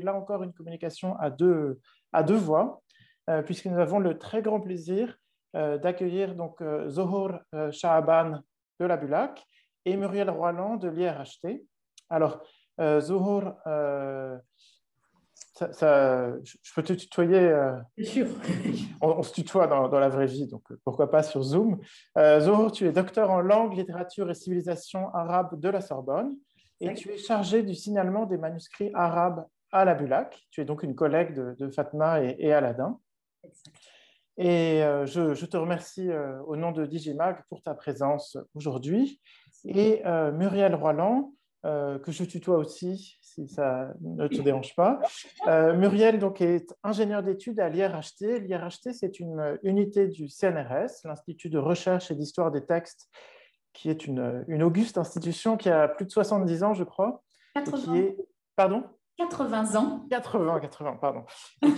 là encore une communication à deux voix, puisque nous avons le très grand plaisir d'accueillir donc Zohor Shaaban de la Bulac et Muriel Roiland de l'IRHT. Alors, Zohor, je peux te tutoyer Bien sûr. On se tutoie dans la vraie vie, donc pourquoi pas sur Zoom. Zohor, tu es docteur en langue, littérature et civilisation arabe de la Sorbonne et tu es chargé du signalement des manuscrits arabes à la Bulac. Tu es donc une collègue de Fatma et Aladin. Exact. Et je te remercie au nom de Digimag pour ta présence aujourd'hui. Et Muriel Roiland, que je tutoie aussi, si ça ne te dérange pas. Muriel donc, est ingénieure d'études à l'IRHT. L'IRHT, c'est une unité du CNRS, l'Institut de recherche et d'histoire des textes, qui est une auguste institution qui a plus de 70 ans, je crois. 80. Et qui est... Pardon ? 80 ans. 80, pardon. Et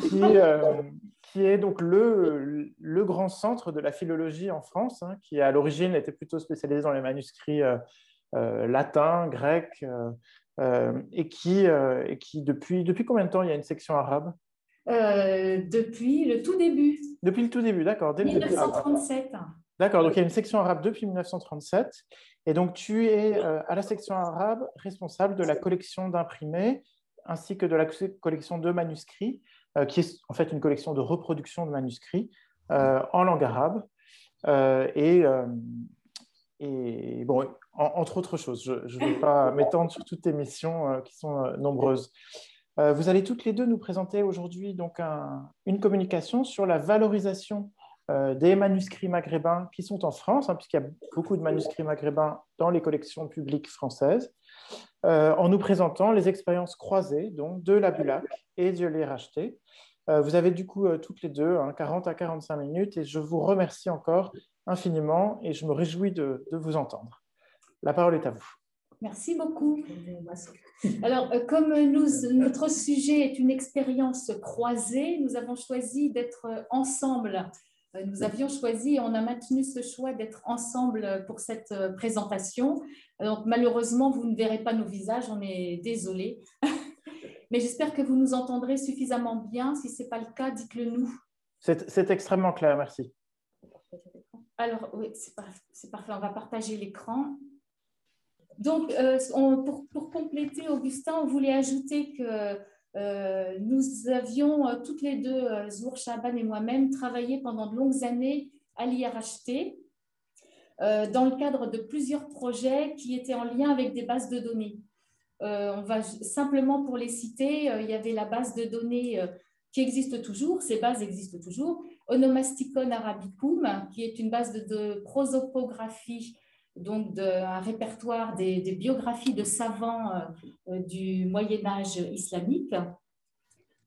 qui est donc le grand centre de la philologie en France, hein, qui à l'origine était plutôt spécialisé dans les manuscrits latins, grecs, et qui depuis combien de temps il y a une section arabe? Depuis le tout début. Depuis le tout début, d'accord. Dès 1937. D'accord, donc il y a une section arabe depuis 1937. Et donc tu es à la section arabe responsable de la collection d'imprimés ainsi que de la collection de manuscrits, qui est en fait une collection de reproduction de manuscrits en langue arabe. Et bon, entre autres choses, je ne vais pas m'étendre sur toutes tes missions qui sont nombreuses. Vous allez toutes les deux nous présenter aujourd'hui donc une communication sur la valorisation des manuscrits maghrébins qui sont en France, hein, puisqu'il y a beaucoup de manuscrits maghrébins dans les collections publiques françaises, en nous présentant les expériences croisées donc, de la Bulac et de l'IRHT. Vous avez du coup toutes les deux 40 à 45 minutes et je vous remercie encore infiniment et je me réjouis de vous entendre. La parole est à vous. Merci beaucoup. Alors, comme notre sujet est une expérience croisée, nous avons choisi d'être ensemble. Nous avions choisi et on a maintenu ce choix d'être ensemble pour cette présentation. Donc, malheureusement, vous ne verrez pas nos visages, on est désolé. Mais j'espère que vous nous entendrez suffisamment bien. Si ce n'est pas le cas, dites-le nous. C'est extrêmement clair, merci. Alors, oui, c'est parfait. On va partager l'écran. Donc, pour compléter, Augustin, on voulait ajouter que nous avions toutes les deux, Zohor Shaaban et moi-même, travaillé pendant de longues années à l'IRHT dans le cadre de plusieurs projets qui étaient en lien avec des bases de données. On va simplement pour les citer, il y avait la base de données qui existe toujours, ces bases existent toujours, Onomasticon Arabicum, qui est une base de prosopographie, donc un répertoire des biographies de savants du Moyen-Âge islamique,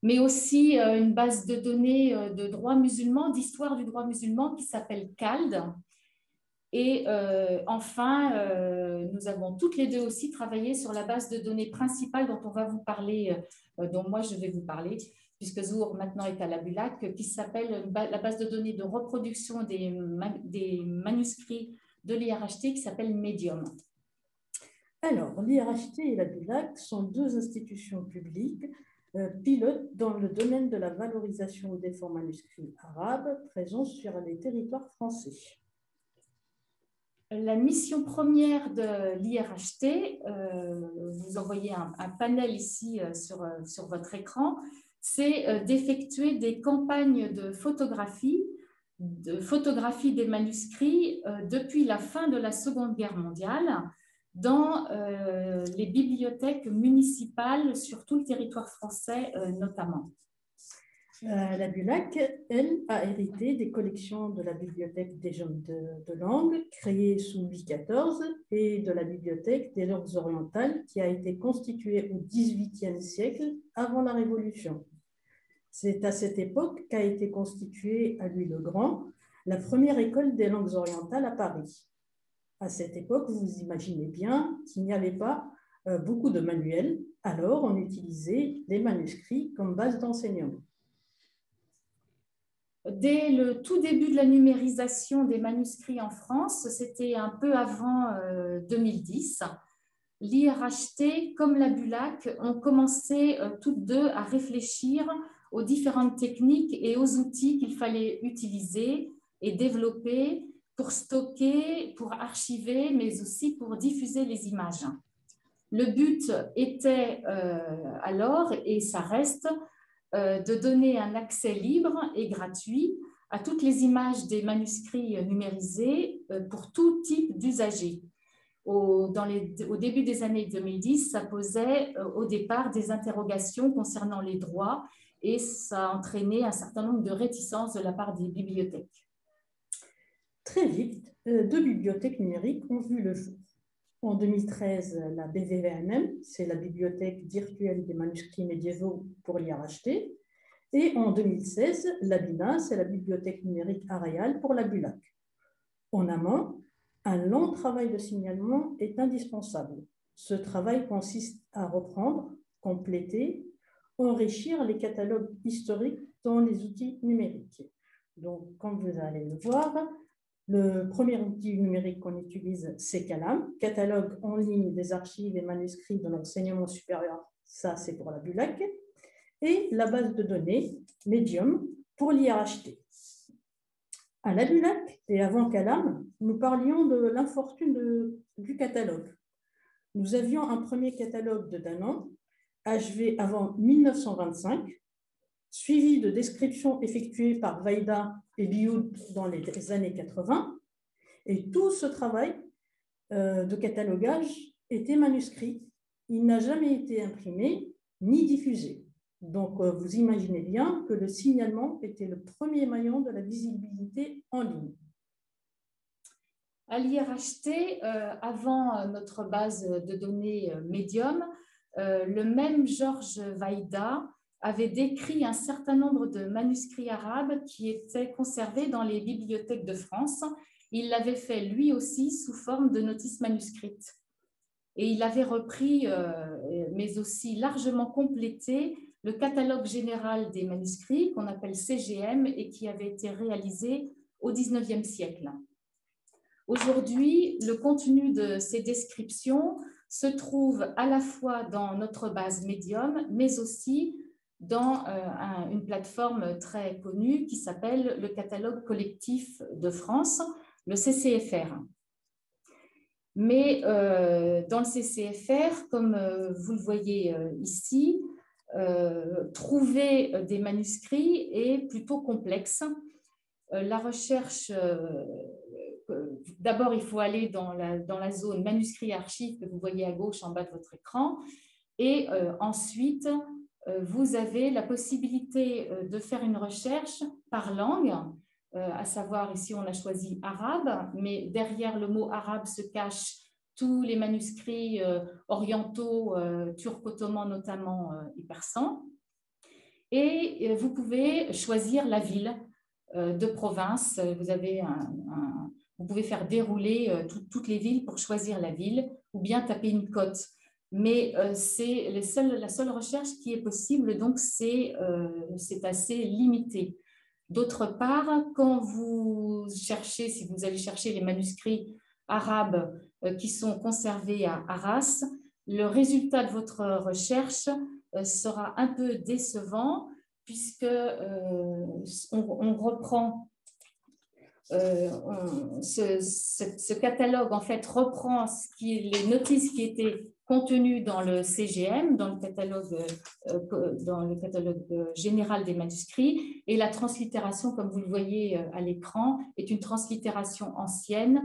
mais aussi une base de données de droit musulman, d'histoire du droit musulman qui s'appelle CALD. Et enfin, nous avons toutes les deux aussi travaillé sur la base de données principale dont on va vous parler, dont moi je vais vous parler, puisque Zohor maintenant est à la Bulac, qui s'appelle la base de données de reproduction des manuscrits de l'IRHT qui s'appelle Medium. Alors, l'IRHT et la Bulac sont deux institutions publiques pilotes dans le domaine de la valorisation des fonds manuscrits arabes présents sur les territoires français. La mission première de l'IRHT, vous envoyez un panel ici sur votre écran, c'est d'effectuer des campagnes de photographie des manuscrits depuis la fin de la Seconde Guerre mondiale dans les bibliothèques municipales sur tout le territoire français notamment. La Bulac, elle, a hérité des collections de la Bibliothèque des jeunes de langue, créée sous Louis XIV, et de la Bibliothèque des langues orientales, qui a été constituée au XVIIIe siècle, avant la Révolution. C'est à cette époque qu'a été constituée à Louis le Grand la première école des langues orientales à Paris. À cette époque, vous imaginez bien qu'il n'y avait pas beaucoup de manuels, alors on utilisait les manuscrits comme base d'enseignement. Dès le tout début de la numérisation des manuscrits en France, c'était un peu avant 2010, l'IRHT comme la BULAC ont commencé toutes deux à réfléchir aux différentes techniques et aux outils qu'il fallait utiliser et développer pour stocker, pour archiver, mais aussi pour diffuser les images. Le but était alors, et ça reste, de donner un accès libre et gratuit à toutes les images des manuscrits numérisés pour tout type d'usagers. Au début des années 2010, ça posait au départ des interrogations concernant les droits et ça a entraîné un certain nombre de réticences de la part des bibliothèques. Très vite, deux bibliothèques numériques ont vu le jour. En 2013, la BVVMM, c'est la Bibliothèque virtuelle des manuscrits médiévaux pour l'IRHT, et en 2016, la BINA, c'est la Bibliothèque numérique Arial pour la BULAC. En amont, un long travail de signalement est indispensable. Ce travail consiste à reprendre, compléter, enrichir les catalogues historiques dans les outils numériques. Donc, comme vous allez le voir, le premier outil numérique qu'on utilise, c'est CALAM, catalogue en ligne des archives et manuscrits de l'enseignement supérieur. Ça, c'est pour la BULAC. Et la base de données, Medium, pour l'IRHT. À la BULAC et avant CALAM, nous parlions de l'infortune du catalogue. Nous avions un premier catalogue de Danon, achevé avant 1925, suivi de descriptions effectuées par Vaida et Bioud dans les années 80. Et tout ce travail de catalogage était manuscrit. Il n'a jamais été imprimé ni diffusé. Donc, vous imaginez bien que le signalement était le premier maillon de la visibilité en ligne. À l'IRHT, avant notre base de données Medium, le même Georges Vaida avait décrit un certain nombre de manuscrits arabes qui étaient conservés dans les bibliothèques de France. Il l'avait fait lui aussi sous forme de notices manuscrites. Et il avait repris, mais aussi largement complété, le catalogue général des manuscrits qu'on appelle CGM et qui avait été réalisé au XIXe siècle. Aujourd'hui, le contenu de ces descriptions se trouve à la fois dans notre base Medium, mais aussi dans une plateforme très connue qui s'appelle le catalogue collectif de France, le CCFR. Mais dans le CCFR, comme vous le voyez ici, trouver des manuscrits est plutôt complexe. La recherche, d'abord, il faut aller dans la zone manuscrits archives que vous voyez à gauche en bas de votre écran. Et ensuite, vous avez la possibilité de faire une recherche par langue, à savoir ici on a choisi arabe, mais derrière le mot arabe se cachent tous les manuscrits orientaux, turco-ottomans notamment et persans. Et vous pouvez choisir la ville de province. Vous pouvez faire dérouler toutes les villes pour choisir la ville ou bien taper une cote. Mais c'est la seule recherche qui est possible, donc c'est assez limité. D'autre part, quand vous cherchez, si vous allez chercher les manuscrits arabes qui sont conservés à Arras, le résultat de votre recherche sera un peu décevant puisque on reprend ce catalogue en fait reprend les notices qui étaient contenues dans le CGM, dans le catalogue général des manuscrits, et la translittération, comme vous le voyez à l'écran, est une translittération ancienne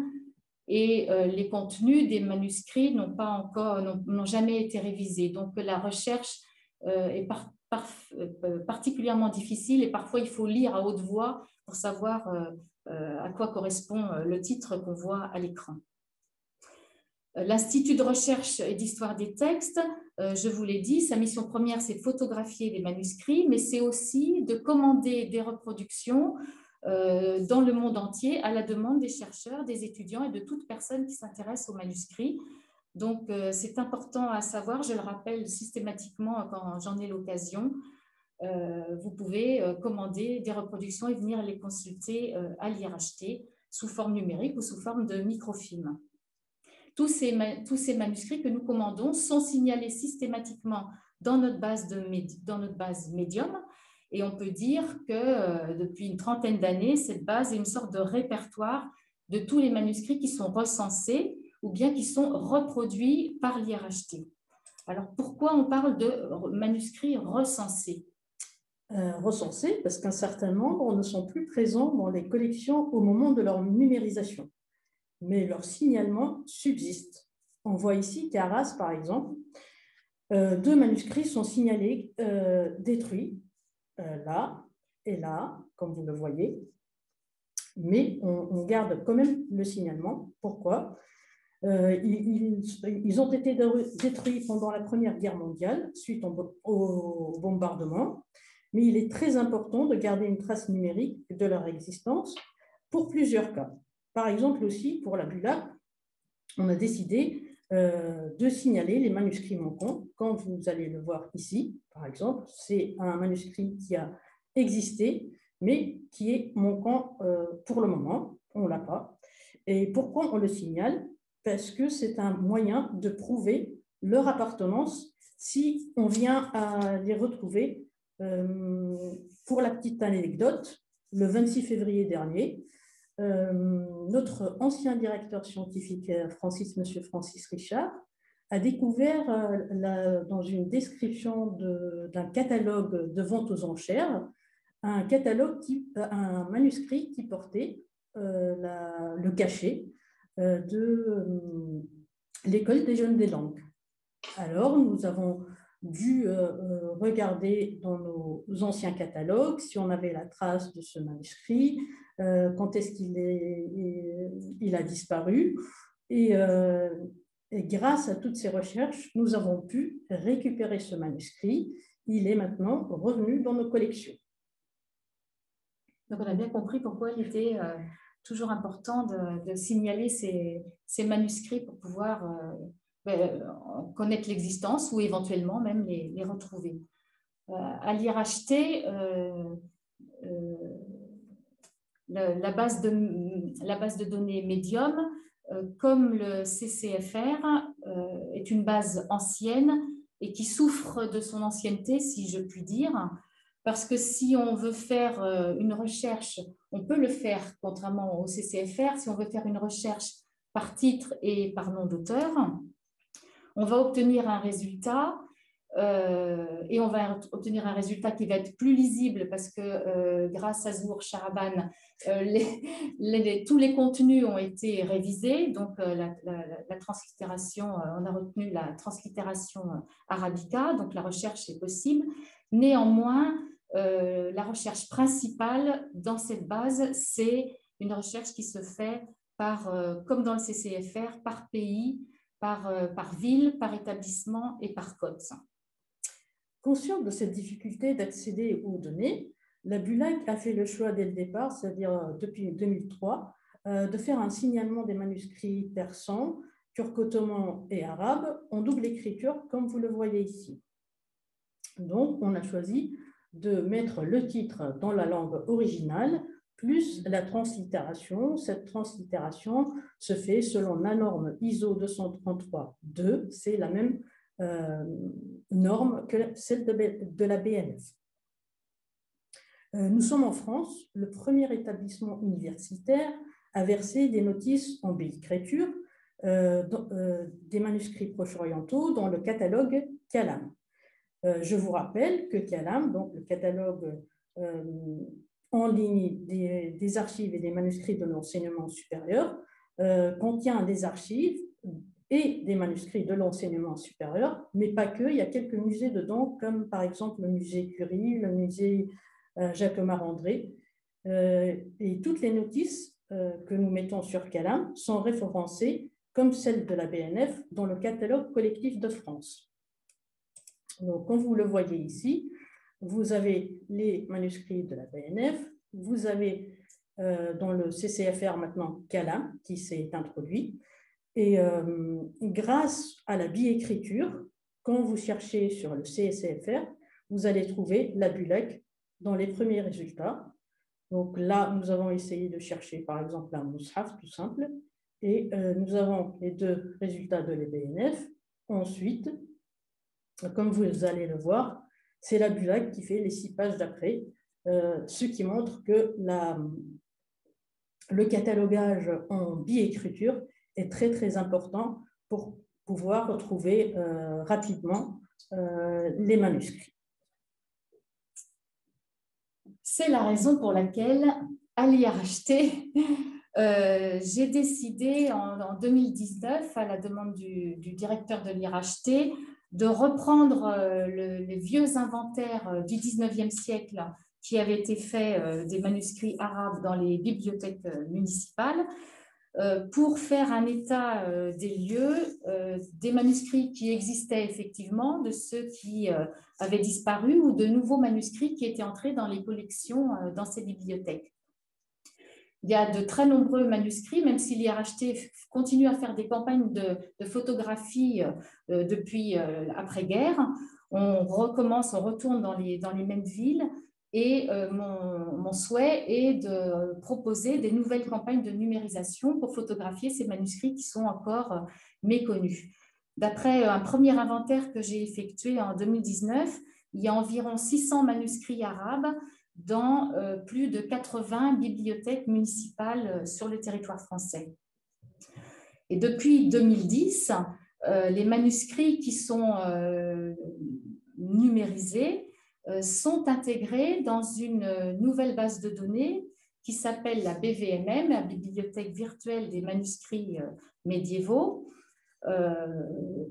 et les contenus des manuscrits n'ont jamais été révisés. Donc la recherche est particulièrement difficile et parfois il faut lire à haute voix pour savoir à quoi correspond le titre qu'on voit à l'écran. L'Institut de recherche et d'histoire des textes, je vous l'ai dit, sa mission première, c'est de photographier les manuscrits, mais c'est aussi de commander des reproductions dans le monde entier à la demande des chercheurs, des étudiants et de toute personne qui s'intéresse aux manuscrits. Donc, c'est important à savoir, je le rappelle systématiquement quand j'en ai l'occasion, vous pouvez commander des reproductions et venir les consulter à l'IRHT sous forme numérique ou sous forme de microfilm. tous ces manuscrits que nous commandons sont signalés systématiquement dans notre base Medium. Et on peut dire que depuis une trentaine d'années, cette base est une sorte de répertoire de tous les manuscrits qui sont recensés ou bien qui sont reproduits par l'IRHT. Alors, pourquoi on parle de manuscrits recensés? Recensés parce qu'un certain nombre ne sont plus présents dans les collections au moment de leur numérisation, mais leur signalement subsiste. On voit ici qu'Arras, par exemple, 2 manuscrits sont signalés détruits, là et là, comme vous le voyez, mais on garde quand même le signalement. Pourquoi? Ils ont été détruits pendant la Première Guerre mondiale suite au bombardement, mais il est très important de garder une trace numérique de leur existence pour plusieurs cas. Par exemple aussi, pour la Bulac, on a décidé de signaler les manuscrits manquants. Quand vous allez le voir ici, par exemple, c'est un manuscrit qui a existé, mais qui est manquant pour le moment, on ne l'a pas. Et pourquoi on le signale? Parce que c'est un moyen de prouver leur appartenance si on vient à les retrouver. Pour la petite anecdote, le 26 février dernier, notre ancien directeur scientifique, Monsieur Francis Richard, a découvert dans une description d'un catalogue de vente aux enchères, un manuscrit qui portait le cachet de l'école des jeunes des langues. Alors, nous avons dû regarder dans nos anciens catalogues si on avait la trace de ce manuscrit, quand est-ce qu'il a disparu. Et grâce à toutes ces recherches, nous avons pu récupérer ce manuscrit. Il est maintenant revenu dans nos collections. Donc, on a bien compris pourquoi il était toujours important de signaler ces manuscrits pour pouvoir connaître l'existence ou éventuellement même les retrouver. À l'IRHT, la base de données Medium, comme le CCFR, est une base ancienne et qui souffre de son ancienneté, si je puis dire, parce que si on veut faire une recherche, on peut le faire, contrairement au CCFR, si on veut faire une recherche par titre et par nom d'auteur, on va obtenir un résultat et on va obtenir un résultat qui va être plus lisible parce que grâce à Zour Sharaban, tous les contenus ont été révisés. Donc, la translittération, on a retenu la translittération arabica, donc la recherche est possible. Néanmoins, la recherche principale dans cette base, c'est une recherche qui se fait comme dans le CCFR, par pays, par ville, par établissement et par code. Consciente de cette difficulté d'accéder aux données, la Bulac a fait le choix dès le départ, c'est-à-dire depuis 2003, de faire un signalement des manuscrits persans, turco-ottoman et arabes en double écriture, comme vous le voyez ici. Donc, on a choisi de mettre le titre dans la langue originale, plus la translittération. Cette translittération se fait selon la norme ISO 233-2, c'est la même norme que celle de la BNF. Nous sommes en France, le premier établissement universitaire à verser des notices en biécriture des manuscrits proche-orientaux dans le catalogue Calam. Je vous rappelle que Calam, donc le catalogue en ligne des archives et des manuscrits de l'enseignement supérieur, contient des archives et des manuscrits de l'enseignement supérieur, mais pas que. Il y a quelques musées dedans, comme par exemple le musée Curie, le musée Jacquemart-André. Et toutes les notices que nous mettons sur Calam sont référencées, comme celles de la BNF, dans le catalogue collectif de France. Donc, comme vous le voyez ici, vous avez les manuscrits de la BNF, vous avez dans le CCFR maintenant Calam qui s'est introduit. Et grâce à la biécriture, quand vous cherchez sur le CCFR, vous allez trouver la Bulac dans les premiers résultats. Donc là, nous avons essayé de chercher par exemple un Moushaf tout simple. Et nous avons les deux résultats de l'EBNF. Ensuite, comme vous allez le voir, c'est la BULAC qui fait les 6 pages d'après, ce qui montre que le catalogage en bi-écriture est très, très important pour pouvoir retrouver rapidement les manuscrits. C'est la raison pour laquelle, à l'IRHT, j'ai décidé en 2019, à la demande du directeur de l'IRHT, de reprendre les vieux inventaires du 19e siècle qui avaient été faits des manuscrits arabes dans les bibliothèques municipales pour faire un état des lieux, des manuscrits qui existaient effectivement, de ceux qui avaient disparu ou de nouveaux manuscrits qui étaient entrés dans les collections dans ces bibliothèques. Il y a de très nombreux manuscrits, même si l'IRHT continue à faire des campagnes de photographie depuis après-guerre. On recommence, on retourne dans les mêmes villes. Et mon souhait est de proposer des nouvelles campagnes de numérisation pour photographier ces manuscrits qui sont encore méconnus. D'après un premier inventaire que j'ai effectué en 2019, il y a environ 600 manuscrits arabes dans plus de 80 bibliothèques municipales sur le territoire français. Et depuis 2010, les manuscrits qui sont numérisés sont intégrés dans une nouvelle base de données qui s'appelle la BVMM, la Bibliothèque virtuelle des manuscrits médiévaux,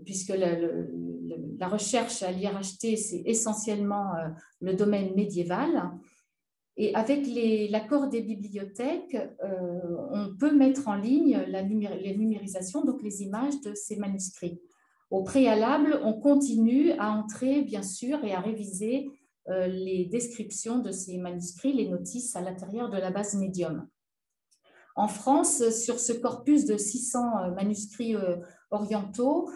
puisque la recherche à l'IRHT, c'est essentiellement le domaine médiéval. Et avec l'accord des bibliothèques, on peut mettre en ligne les numérisations, donc les images de ces manuscrits. Au préalable, on continue à entrer, bien sûr, et à réviser les descriptions de ces manuscrits, les notices à l'intérieur de la base Medium. En France, sur ce corpus de 600 manuscrits orientaux,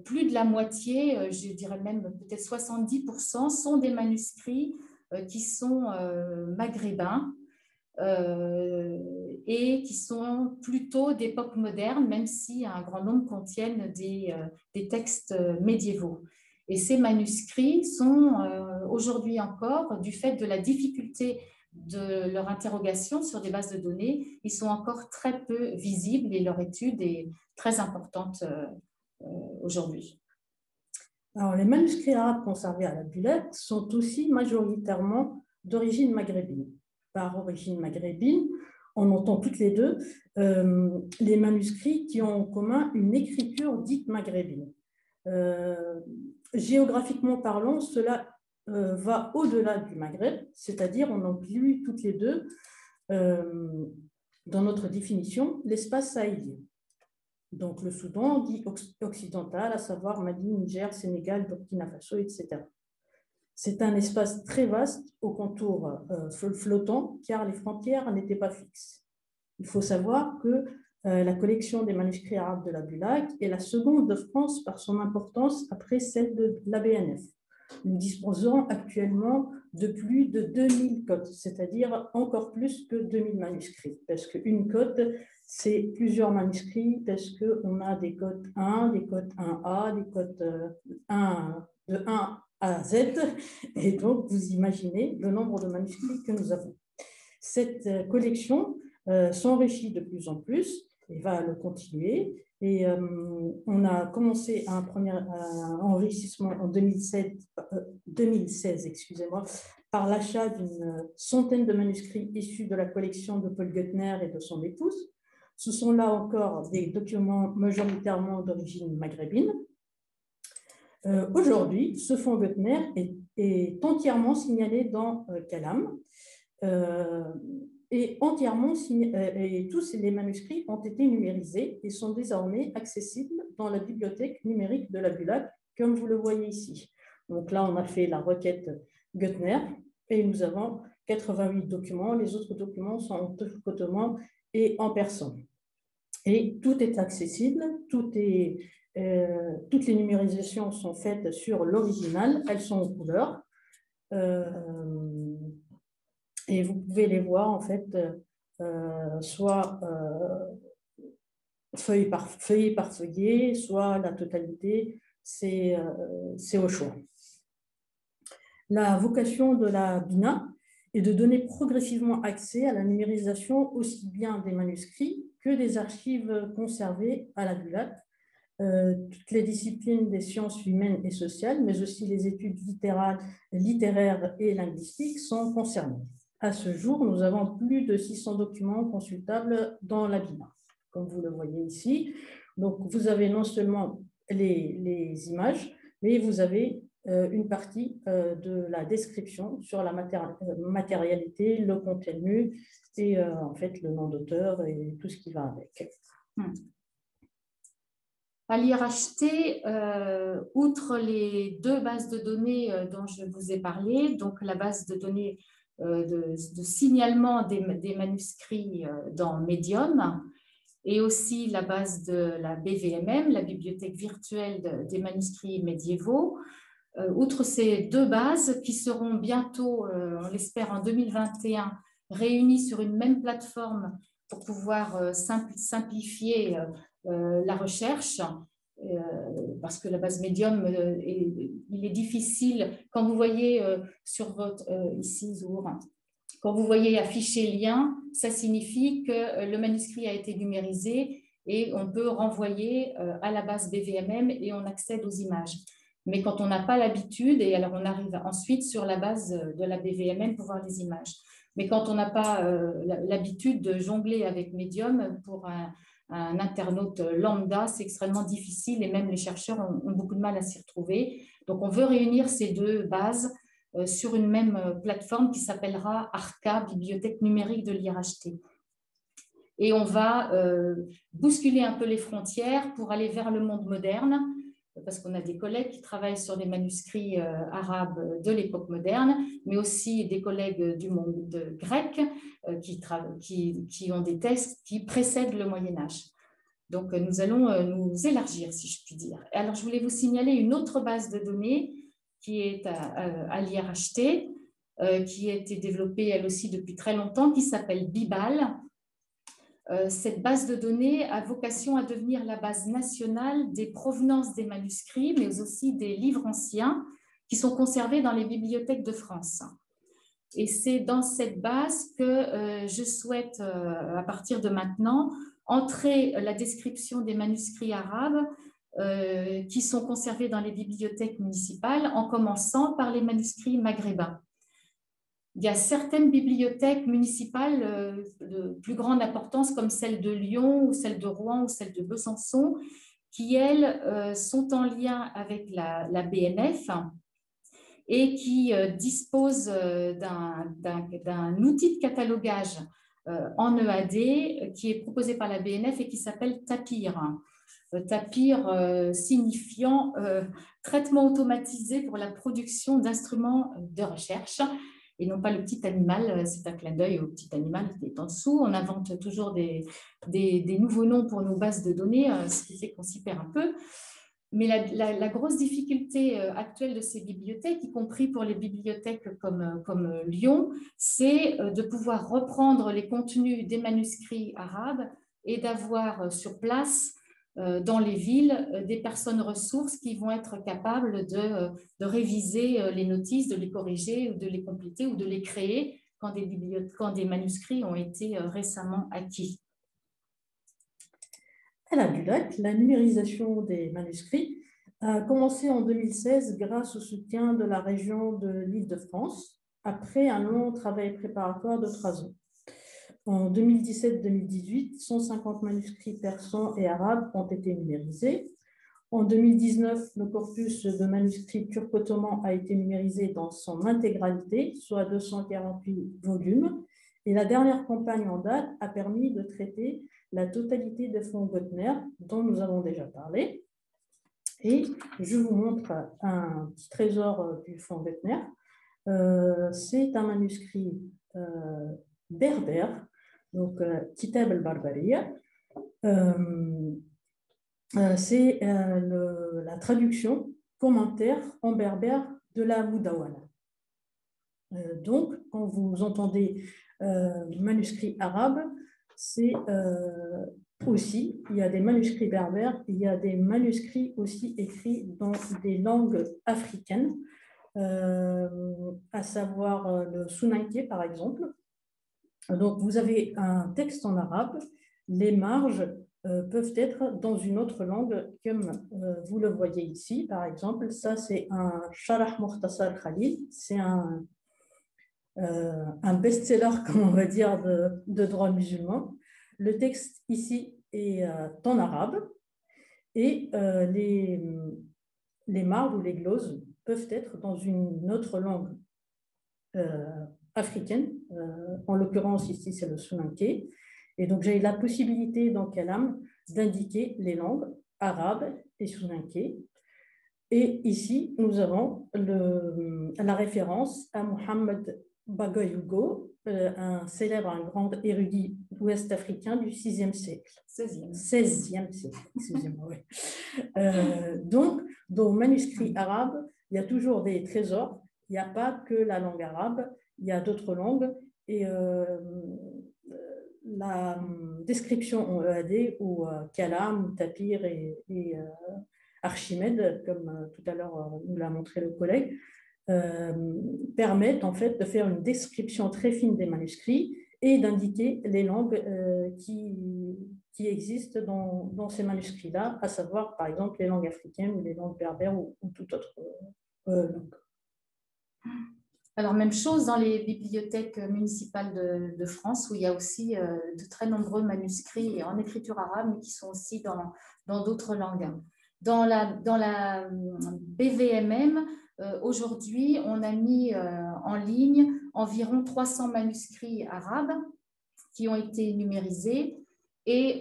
plus de la moitié, je dirais même peut-être 70%, sont des manuscrits qui sont maghrébins et qui sont plutôt d'époque moderne, même si un grand nombre contiennent des textes médiévaux. Et ces manuscrits sont aujourd'hui encore, du fait de la difficulté de leur interrogation sur des bases de données, ils sont encore très peu visibles et leur étude est très importante aujourd'hui. Alors, les manuscrits arabes conservés à la BULAC sont aussi majoritairement d'origine maghrébine. Par origine maghrébine, on entend toutes les deux les manuscrits qui ont en commun une écriture dite maghrébine. Géographiquement parlant, cela va au-delà du Maghreb, c'est-à-dire on inclut toutes les deux dans notre définition l'espace sahélien. Donc le Soudan dit occidental, à savoir Mali, Niger, Sénégal, Burkina Faso, etc. C'est un espace très vaste aux contours flottants car les frontières n'étaient pas fixes. Il faut savoir que la collection des manuscrits arabes de la BULAC est la seconde de France par son importance après celle de la BNF. Nous disposons actuellement de plus de 2000 cotes, c'est-à-dire encore plus que 2000 manuscrits, parce qu'une cote, c'est plusieurs manuscrits, parce qu'on a des cotes 1, des cotes 1A, des cotes 1, de 1 à Z, et donc vous imaginez le nombre de manuscrits que nous avons. Cette collection s'enrichit de plus en plus et va le continuer. Et on a commencé un premier enrichissement en 2016, excusez-moi, par l'achat d'une centaine de manuscrits issus de la collection de Paul Goettner et de son épouse. Ce sont là encore des documents majoritairement d'origine maghrébine. Aujourd'hui, ce fonds Goettner est entièrement signalé dans Calam. Et tous les manuscrits ont été numérisés et sont désormais accessibles dans la bibliothèque numérique de la BULAC, comme vous le voyez ici. Donc là, on a fait la requête Goettner et nous avons 88 documents. Les autres documents sont en tocotement et en personne. Et tout est accessible, toutes les numérisations sont faites sur l'original, elles sont en couleur. Et vous pouvez les voir en fait soit feuille par feuillet, soit la totalité, c'est au choix. La vocation de la BINA est de donner progressivement accès à la numérisation aussi bien des manuscrits que des archives conservées à la BULAC. Toutes les disciplines des sciences humaines et sociales, mais aussi les études littéraires et linguistiques sont concernées. À ce jour, nous avons plus de 600 documents consultables dans la BINA, comme vous le voyez ici. Donc, vous avez non seulement les images, mais vous avez une partie de la description sur la matérialité, le contenu et en fait le nom d'auteur et tout ce qui va avec. À l'IRHT, outre les 2 bases de données dont je vous ai parlé, donc la base de données de signalement des manuscrits dans Medium, et aussi la base de la BVMM, la bibliothèque virtuelle des manuscrits médiévaux. Outre ces 2 bases qui seront bientôt, on l'espère en 2021, réunies sur une même plateforme pour pouvoir simplifier la recherche, parce que la base Medium, il est difficile, quand vous voyez sur votre, ici, Zour, quand vous voyez afficher lien, ça signifie que le manuscrit a été numérisé et on peut renvoyer à la base BVMM et on accède aux images. Mais quand on n'a pas l'habitude, et alors on arrive ensuite sur la base de la BVMM pour voir les images. Mais quand on n'a pas l'habitude de jongler avec Medium, pour un internaute lambda, c'est extrêmement difficile et même les chercheurs ont beaucoup de mal à s'y retrouver. Donc, on veut réunir ces 2 bases sur une même plateforme qui s'appellera ARCA, Bibliothèque numérique de l'IRHT. Et on va bousculer un peu les frontières pour aller vers le monde moderne, parce qu'on a des collègues qui travaillent sur des manuscrits arabes de l'époque moderne, mais aussi des collègues du monde grec qui ont des textes qui précèdent le Moyen-Âge. Donc, nous allons nous élargir, si je puis dire. Alors, je voulais vous signaler une autre base de données qui est à l'IRHT, qui a été développée elle aussi depuis très longtemps, qui s'appelle BIBAL. Cette base de données a vocation à devenir la base nationale des provenances des manuscrits, mais aussi des livres anciens qui sont conservés dans les bibliothèques de France. Et c'est dans cette base que je souhaite, à partir de maintenant, entrer la description des manuscrits arabes qui sont conservés dans les bibliothèques municipales, en commençant par les manuscrits maghrébins. Il y a certaines bibliothèques municipales de plus grande importance, comme celle de Lyon, ou celle de Rouen, ou celle de Besançon, qui, elles, sont en lien avec la BNF et qui disposent d'un outil de catalogage en EAD qui est proposé par la BNF et qui s'appelle TAPIR. TAPIR signifiant traitement automatisé pour la production d'instruments de recherche, et non pas le petit animal, c'est un clin d'œil au petit animal qui est en dessous. On invente toujours des nouveaux noms pour nos bases de données, ce qui fait qu'on s'y perd un peu. Mais la grosse difficulté actuelle de ces bibliothèques, y compris pour les bibliothèques comme Lyon, c'est de pouvoir reprendre les contenus des manuscrits arabes et d'avoir sur place, dans les villes, des personnes ressources qui vont être capables de réviser les notices, de les corriger, ou de les compléter ou de les créer quand des manuscrits ont été récemment acquis. À la BULAC, la numérisation des manuscrits a commencé en 2016 grâce au soutien de la région de l'Île-de-France, après un long travail préparatoire de 3 ans. En 2017-2018, 150 manuscrits persans et arabes ont été numérisés. En 2019, le corpus de manuscrits turco-ottomans a été numérisé dans son intégralité, soit 248 volumes. Et la dernière campagne en date a permis de traiter la totalité des fonds Gottner, dont nous avons déjà parlé. Et je vous montre un petit trésor du fonds Gottner. C'est un manuscrit berbère, donc Kitab al-Barbaria. C'est la traduction commentaire en berbère de la Moudawana. Donc, quand vous entendez manuscrit arabe, c'est aussi, il y a des manuscrits berbères, il y a des manuscrits aussi écrits dans des langues africaines, à savoir le soninké par exemple. Donc vous avez un texte en arabe, les marges peuvent être dans une autre langue, comme vous le voyez ici, par exemple. Ça, c'est un Sharh Mukhtasar Khalil, c'est un best-seller, comme on va dire, de droit musulman. Le texte ici est en arabe et les marges ou les gloses peuvent être dans une autre langue africaine. En l'occurrence, ici, c'est le soninké. Et donc, j'ai la possibilité dans Kalam d'indiquer les langues arabes et soninké. Et ici, nous avons la référence à Mohamed Bagayougo, un célèbre, un grand érudit ouest-africain du 6e siècle. 16e siècle. Excusez-moi, oui. Donc, dans le manuscrit arabe, il y a toujours des trésors. Il n'y a pas que la langue arabe, il y a d'autres langues. Et la description en EAD, ou Kalam, Tapir et Archimède, comme tout à l'heure nous l'a montré le collègue, permettent en fait de faire une description très fine des manuscrits et d'indiquer les langues qui existent dans ces manuscrits-là, à savoir par exemple les langues africaines ou les langues berbères ou toute autre langue. Alors, même chose dans les bibliothèques municipales de France, où il y a aussi de très nombreux manuscrits en écriture arabe, mais qui sont aussi dans d'autres langues. Dans la BVMM, aujourd'hui, on a mis en ligne environ 300 manuscrits arabes qui ont été numérisés, et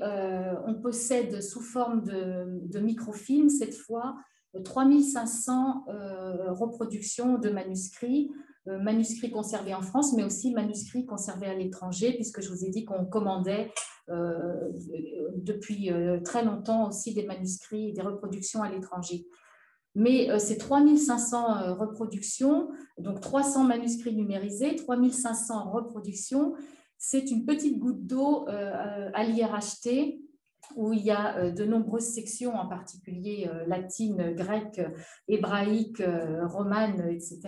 on possède sous forme de microfilm, cette fois, 3500 reproductions de manuscrits conservés en France, mais aussi manuscrits conservés à l'étranger, puisque je vous ai dit qu'on commandait depuis très longtemps aussi des manuscrits et des reproductions à l'étranger. Mais ces 3500 reproductions, donc 300 manuscrits numérisés, 3500 reproductions, c'est une petite goutte d'eau à l'IRHT, où il y a de nombreuses sections, en particulier latine, grecque, hébraïque, romane, etc.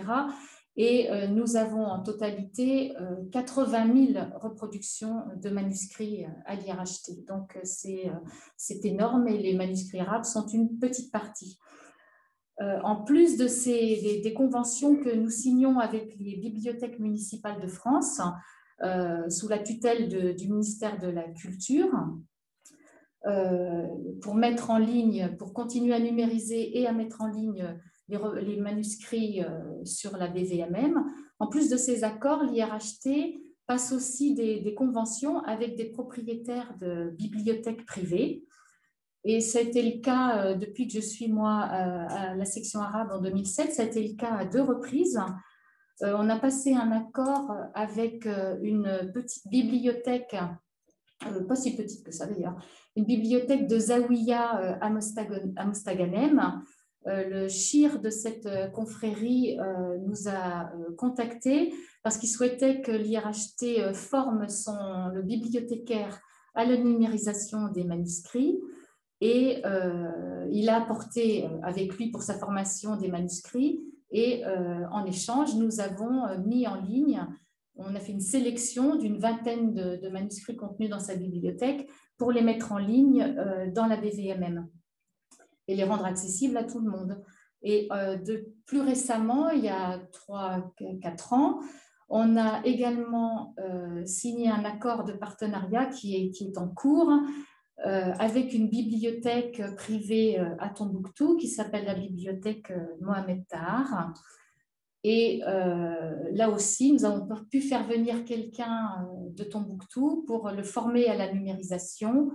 Et nous avons en totalité 80 000 reproductions de manuscrits à l'IRHT. Donc c'est énorme, et les manuscrits arabes sont une petite partie. En plus de des conventions que nous signons avec les bibliothèques municipales de France, sous la tutelle du ministère de la Culture, pour mettre en ligne, pour continuer à numériser et à mettre en ligne les manuscrits sur la BVMM. En plus de ces accords, l'IRHT passe aussi des conventions avec des propriétaires de bibliothèques privées. Et ça a été le cas depuis que je suis, moi, à la section arabe en 2007. Ça a été le cas à 2 reprises. On a passé un accord avec une petite bibliothèque, pas si petite que ça d'ailleurs, une bibliothèque de Zawiya à Mostaganem. Le chir de cette confrérie nous a contactés parce qu'il souhaitait que l'IRHT forme le bibliothécaire à la numérisation des manuscrits. Et il a apporté avec lui pour sa formation des manuscrits, et en échange, nous avons mis en ligne, on a fait une sélection d'une vingtaine de manuscrits contenus dans sa bibliothèque pour les mettre en ligne dans la BVMM et les rendre accessibles à tout le monde. Et plus récemment, il y a 3-4 ans, on a également signé un accord de partenariat qui est en cours avec une bibliothèque privée à Tombouctou qui s'appelle la bibliothèque Mohamed Tahar. Et là aussi, nous avons pu faire venir quelqu'un de Tombouctou pour le former à la numérisation,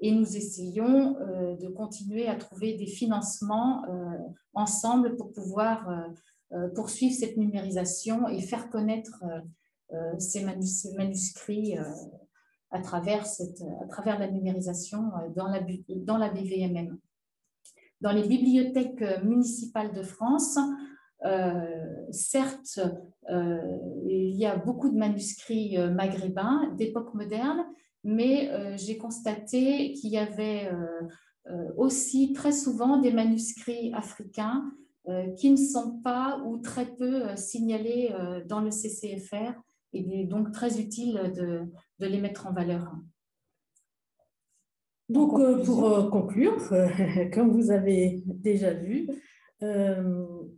et nous essayons de continuer à trouver des financements ensemble pour pouvoir poursuivre cette numérisation et faire connaître ces manuscrits à travers la numérisation dans la BVMM. Dans les bibliothèques municipales de France, certes, il y a beaucoup de manuscrits maghrébins d'époque moderne, mais j'ai constaté qu'il y avait aussi très souvent des manuscrits africains qui ne sont pas ou très peu signalés dans le CCFR, et il est donc très utile de les mettre en valeur. Donc, pour conclure, comme vous avez déjà vu, ne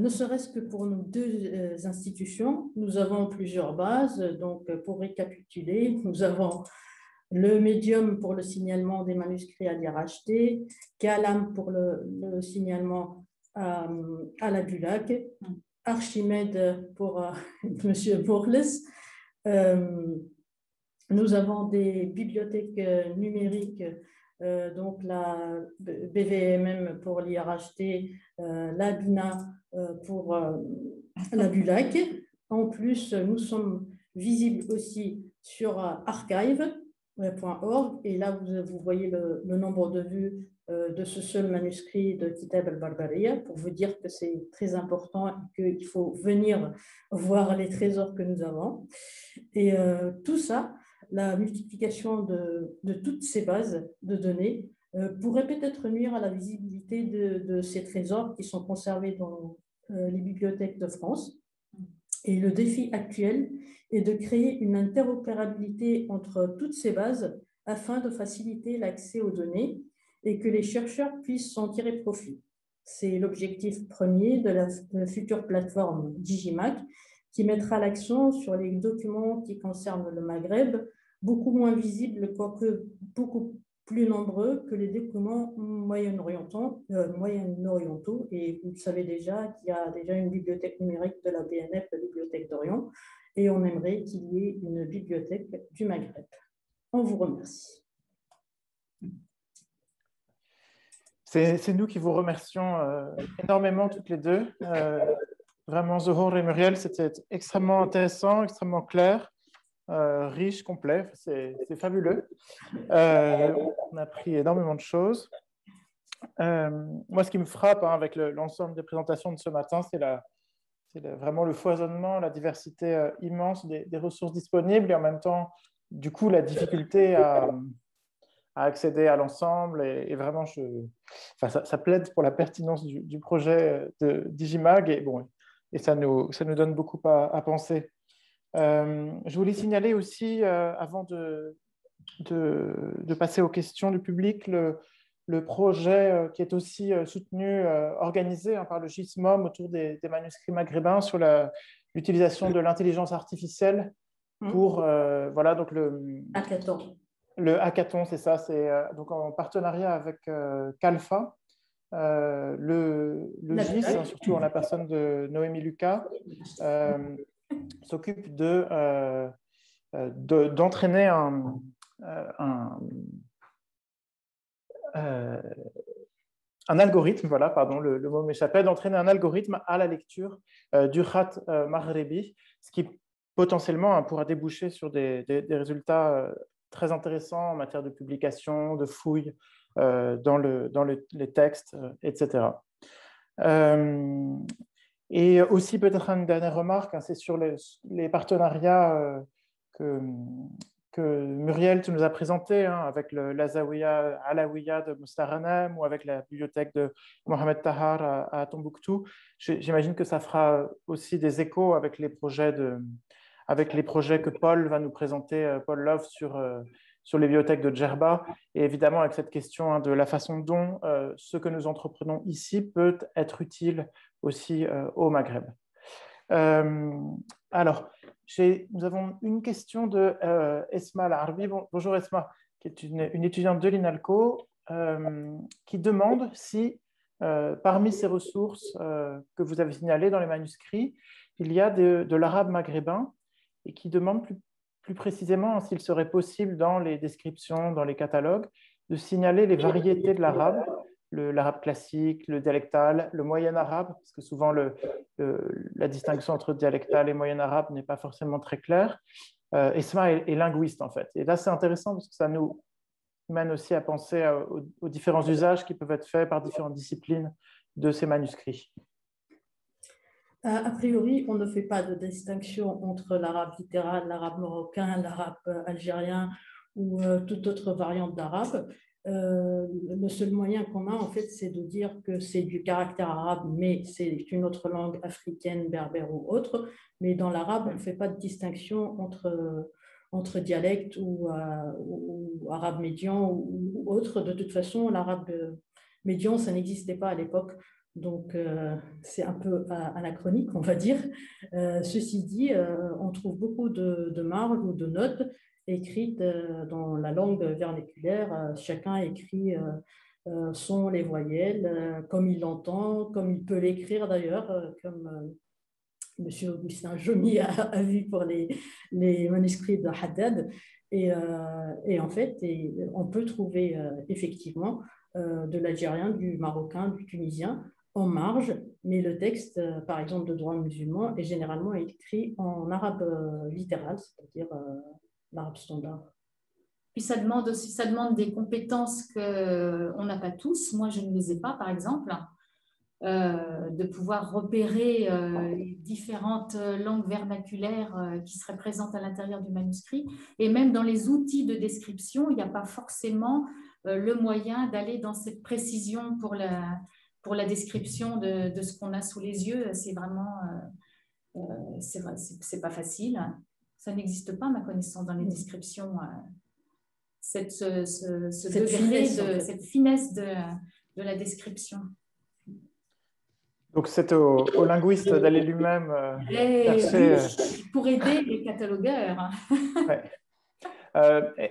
serait-ce que pour nos deux institutions, nous avons plusieurs bases. Donc, pour récapituler, nous avons le médium pour le signalement des manuscrits à lire achetés, Calam pour le signalement à la Bulac, Archimède pour M. Bourles. Nous avons des bibliothèques numériques, donc la BVMM pour l'IRHT, la BINA pour la Bulac. En plus, nous sommes visibles aussi sur archive.org, et là, vous voyez le nombre de vues de ce seul manuscrit de Kitab al-Barbaria, pour vous dire que c'est très important et qu'il faut venir voir les trésors que nous avons. Et tout ça, la multiplication de toutes ces bases de données pourrait peut-être nuire à la visibilité de ces trésors qui sont conservés dans les bibliothèques de France. Et le défi actuel est de créer une interopérabilité entre toutes ces bases afin de faciliter l'accès aux données et que les chercheurs puissent en tirer profit. C'est l'objectif premier de la future plateforme Digimac, qui mettra l'accent sur les documents qui concernent le Maghreb, beaucoup moins visibles, quoique beaucoup plus nombreux que les documents moyen-orientaux. Et vous savez déjà qu'il y a déjà une bibliothèque numérique de la BNF, la Bibliothèque d'Orient, et on aimerait qu'il y ait une bibliothèque du Maghreb. On vous remercie. C'est nous qui vous remercions énormément toutes les deux. Vraiment, Zohor et Muriel, c'était extrêmement intéressant, extrêmement clair, riche, complet. C'est fabuleux. On a appris énormément de choses. Moi, ce qui me frappe avec l'ensemble des présentations de ce matin, c'est vraiment le foisonnement, la diversité immense des ressources disponibles, et en même temps, du coup, la difficulté à accéder à l'ensemble. Et vraiment, ça plaide pour la pertinence du projet de Digimag, et ça nous donne beaucoup à penser. Je voulais signaler aussi, avant de passer aux questions du public, le projet qui est aussi soutenu, organisé par le GISMOM autour des manuscrits maghrébins sur l'utilisation de l'intelligence artificielle pour donc hackathon. Le hackathon, c'est ça, c'est donc en partenariat avec Calfa, le GIS, surtout en la personne de Noémie Lucas, s'occupe d'entraîner un algorithme, voilà, pardon, le mot m'échappait, d'entraîner un algorithme à la lecture du Khat Maghrebi, ce qui potentiellement pourra déboucher sur des résultats très intéressants en matière de publication, de fouilles dans les textes, etc. Et aussi, peut-être une dernière remarque, c'est sur les partenariats que Muriel, tu nous as présenté, avec la Zawiya Alawiya de Mustaranem ou avec la bibliothèque de Mohamed Tahar à Tombouctou. J'imagine que ça fera aussi des échos avec les projets que Paul va nous présenter, Paul Love, sur les bibliothèques de Djerba, et évidemment avec cette question de la façon dont ce que nous entreprenons ici peut être utile aussi au Maghreb. Alors, nous avons une question de Esma Al-Arbi. Bonjour Esma, qui est une étudiante de l'INALCO, qui demande si, parmi ces ressources que vous avez signalées dans les manuscrits, il y a de l'arabe maghrébin, et qui demande plus précisément s'il serait possible dans les descriptions, dans les catalogues, de signaler les variétés de l'arabe, l'arabe classique, le dialectal, le moyen arabe, parce que souvent la distinction entre dialectal et moyen arabe n'est pas forcément très claire. Esma est linguiste, en fait. Et là, c'est intéressant parce que ça nous mène aussi à penser aux différents usages qui peuvent être faits par différentes disciplines de ces manuscrits. A priori, on ne fait pas de distinction entre l'arabe littéral, l'arabe marocain, l'arabe algérien ou toute autre variante d'arabe. Le seul moyen qu'on a, en fait, c'est de dire que c'est du caractère arabe, mais c'est une autre langue africaine, berbère ou autre. Mais dans l'arabe, on ne fait pas de distinction entre dialectes ou arabe médian ou autre. De toute façon, l'arabe médian, ça n'existait pas à l'époque. Donc, c'est un peu anachronique, on va dire. Ceci dit, on trouve beaucoup de marges ou de notes écrites dans la langue vernaculaire. Chacun écrit son, les voyelles, comme il l'entend, comme il peut l'écrire d'ailleurs, comme M. Augustin Jomy a vu pour les manuscrits de Haddad. Et en fait, on peut trouver effectivement de l'algérien, du marocain, du tunisien en marge, mais le texte, par exemple, de droit musulman, est généralement écrit en arabe littéral, c'est-à-dire l'arabe standard. Puis ça demande aussi, ça demande des compétences qu'on n'a pas tous. Moi, je ne les ai pas, par exemple, de pouvoir repérer les différentes langues vernaculaires qui seraient présentes à l'intérieur du manuscrit. Et même dans les outils de description, il n'y a pas forcément le moyen d'aller dans cette précision pour la description de ce qu'on a sous les yeux. C'est vraiment, c'est pas facile. Ça n'existe pas, à ma connaissance, dans les descriptions. Cette finesse de la description. Donc, c'est au linguiste d'aller lui-même chercher… Pour aider les catalogueurs. Ouais.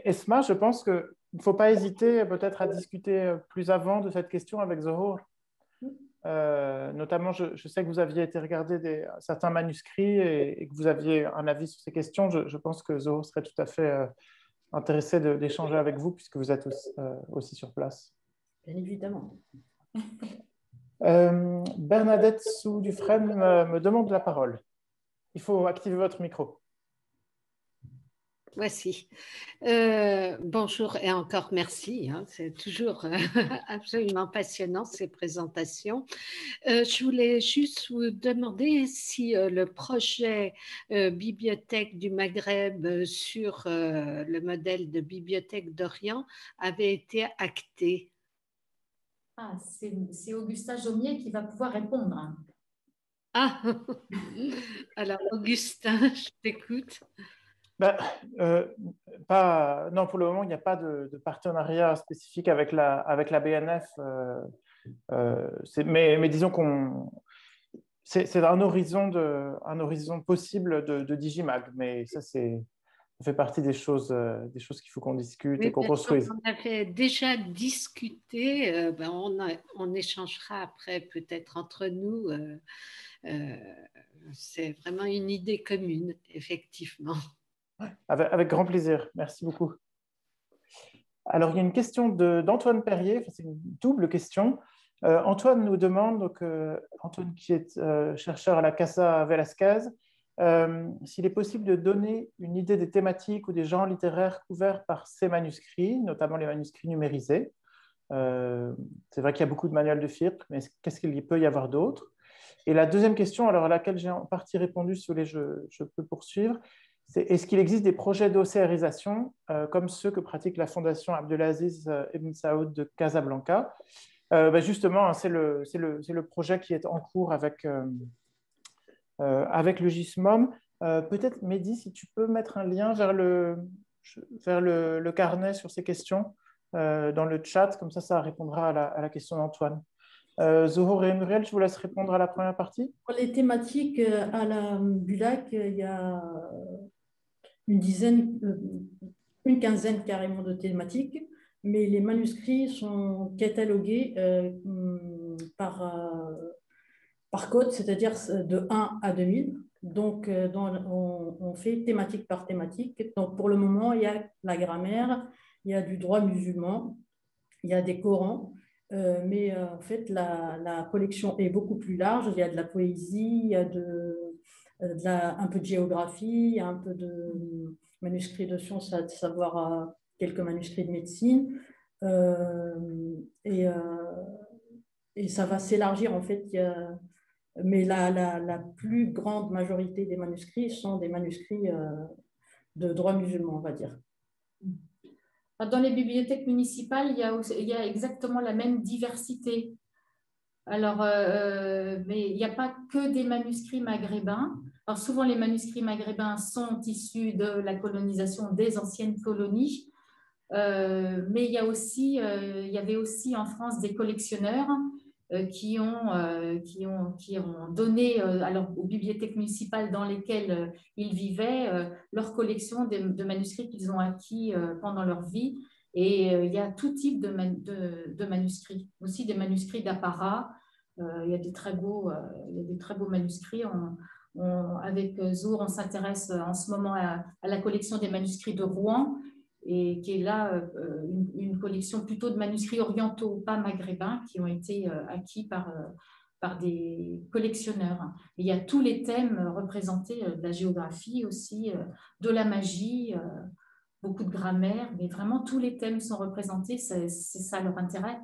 Esma, je pense qu'il ne faut pas hésiter peut-être à discuter plus avant de cette question avec Zohor. Notamment, je sais que vous aviez été regarder certains manuscrits et que vous aviez un avis sur ces questions. Je pense que Zohor serait tout à fait intéressé d'échanger avec vous puisque vous êtes aussi sur place. Bien évidemment. Bernadette Sou-Dufresne me demande la parole. Il faut activer votre micro. Voici. Bonjour et encore merci. C'est toujours absolument passionnant ces présentations. Je voulais juste vous demander si le projet Bibliothèque du Maghreb sur le modèle de Bibliothèque d'Orient avait été acté. Ah, c'est Augustin Jomier qui va pouvoir répondre. Ah, alors Augustin, je t'écoute. Non, pour le moment, il n'y a pas de partenariat spécifique avec la BNF. Mais disons c'est un horizon possible de Digimag. Mais ça fait partie des choses qu'il faut qu'on discute et qu'on construise. On avait déjà discuté. On échangera après peut-être entre nous. C'est vraiment une idée commune, effectivement. Avec grand plaisir. Merci beaucoup. Alors, il y a une question d'Antoine Perrier. C'est une double question. Antoine nous demande, Antoine qui est chercheur à la Casa Velasquez, s'il est possible de donner une idée des thématiques ou des genres littéraires couverts par ces manuscrits, notamment les manuscrits numérisés. C'est vrai qu'il y a beaucoup de manuels de FIRC, mais qu'est-ce qu'il peut y avoir d'autre? Et la deuxième question, alors à laquelle j'ai en partie répondu, si vous voulez, je peux poursuivre. Est-ce qu'il existe des projets d'OCRisation comme ceux que pratique la Fondation Abdelaziz Ibn Saoud de Casablanca? Justement, c'est le projet qui est en cours avec le GISMOM. Peut-être, Mehdi, si tu peux mettre un lien vers le carnet sur ces questions dans le chat, comme ça répondra à la question d'Antoine. Zohor et Muriel, je vous laisse répondre à la première partie. Pour les thématiques à la Bulac, il y a une quinzaine carrément de thématiques, mais les manuscrits sont catalogués par code, c'est-à-dire de 1 à 2000. Donc, on fait thématique par thématique. Donc, pour le moment, il y a la grammaire, il y a du droit musulman, il y a des Corans, mais en fait, la collection est beaucoup plus large. Il y a de la poésie, il y a un peu de géographie, il y a un peu de manuscrits de sciences, à savoir quelques manuscrits de médecine. Et ça va s'élargir. En fait, il Mais la plus grande majorité des manuscrits sont des manuscrits de droit musulman, on va dire. Dans les bibliothèques municipales, il y a exactement la même diversité. Alors, mais il n'y a pas que des manuscrits maghrébins. Alors, souvent, les manuscrits maghrébins sont issus de la colonisation des anciennes colonies. Mais il y avait aussi en France des collectionneurs qui ont donné alors, aux bibliothèques municipales dans lesquelles ils vivaient leur collection de manuscrits qu'ils ont acquis pendant leur vie. Et il y a tout type de manuscrits, aussi des manuscrits d'apparat. Il y a des très beaux manuscrits. Avec Zour, on s'intéresse en ce moment à la collection des manuscrits de Rouen, et qui est là une collection plutôt de manuscrits orientaux, pas maghrébins, qui ont été acquis par des collectionneurs. Et il y a tous les thèmes représentés, de la géographie aussi, de la magie, beaucoup de grammaire, mais vraiment tous les thèmes sont représentés, c'est ça leur intérêt.